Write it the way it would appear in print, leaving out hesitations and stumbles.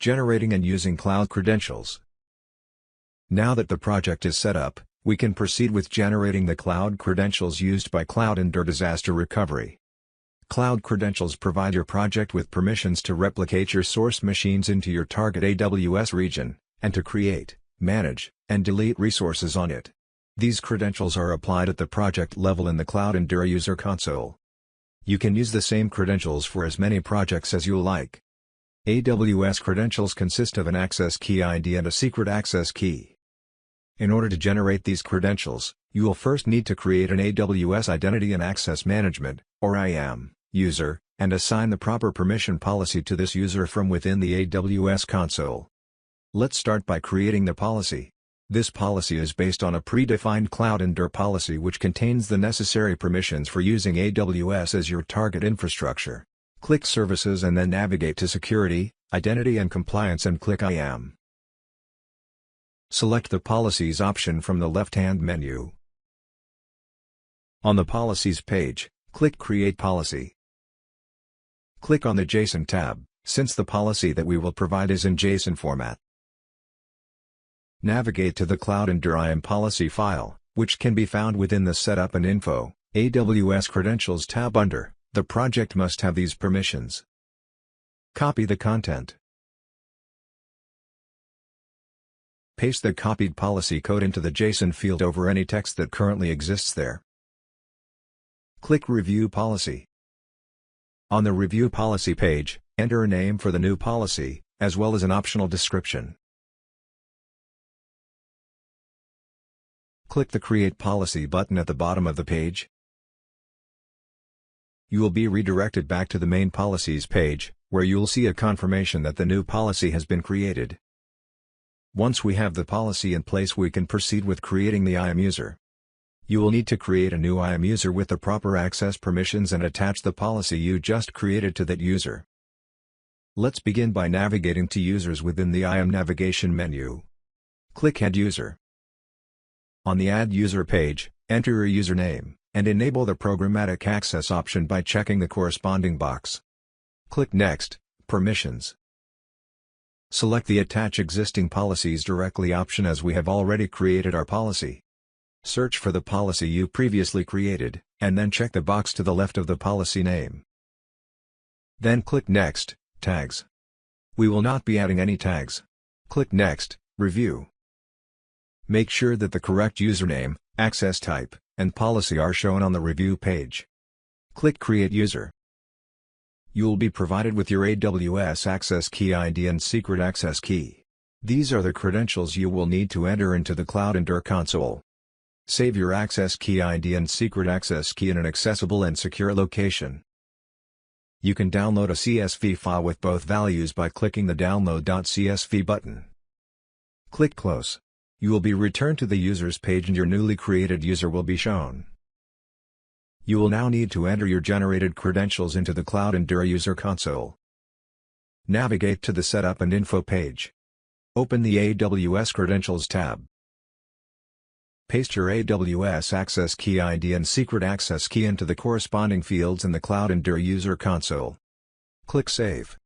Generating and using cloud credentials. Now that the project is set up, we can proceed with generating the cloud credentials used by CloudEndure Disaster Recovery. Cloud credentials provide your project with permissions to replicate your source machines into your target AWS region, and to create, manage, and delete resources on it. These credentials are applied at the project level in the CloudEndure User Console. You can use the same credentials for as many projects as you like. AWS credentials consist of an access key ID and a secret access key. In order to generate these credentials, you will first need to create an AWS Identity and Access Management, or IAM, user, and assign the proper permission policy to this user from within the AWS console. Let's start by creating the policy. This policy is based on a predefined CloudEndure policy which contains the necessary permissions for using AWS as your target infrastructure. Click Services and then navigate to Security, Identity and Compliance and click IAM. Select the Policies option from the left-hand menu. On the Policies page, click Create Policy. Click on the JSON tab, since the policy that we will provide is in JSON format. Navigate to the CloudEndure IAM policy file, which can be found within the Setup and Info, AWS Credentials tab under, the project must have these permissions. Copy the content. Paste the copied policy code into the JSON field over any text that currently exists there. Click Review Policy. On the Review Policy page, enter a name for the new policy, as well as an optional description. Click the Create Policy button at the bottom of the page. You will be redirected back to the main Policies page, where you'll see a confirmation that the new policy has been created. Once we have the policy in place, we can proceed with creating the IAM user. You will need to create a new IAM user with the proper access permissions and attach the policy you just created to that user. Let's begin by navigating to users within the IAM navigation menu. Click Add User. On the Add User page, enter your username, and enable the Programmatic Access option by checking the corresponding box. Click Next, Permissions. Select the Attach Existing Policies Directly option as we have already created our policy. Search for the policy you previously created, and then check the box to the left of the policy name. Then click Next, Tags. We will not be adding any tags. Click Next, Review. Make sure that the correct username, access type, and policy are shown on the review page. Click Create User. You will be provided with your AWS Access Key ID and Secret Access Key. These are the credentials you will need to enter into the CloudEndure console. Save your Access Key ID and Secret Access Key in an accessible and secure location. You can download a CSV file with both values by clicking the Download.csv button. Click Close. You will be returned to the Users page and your newly created user will be shown. You will now need to enter your generated credentials into the CloudEndure User Console. Navigate to the Setup and Info page. Open the AWS Credentials tab. Paste your AWS Access Key ID and Secret Access Key into the corresponding fields in the CloudEndure User Console. Click Save.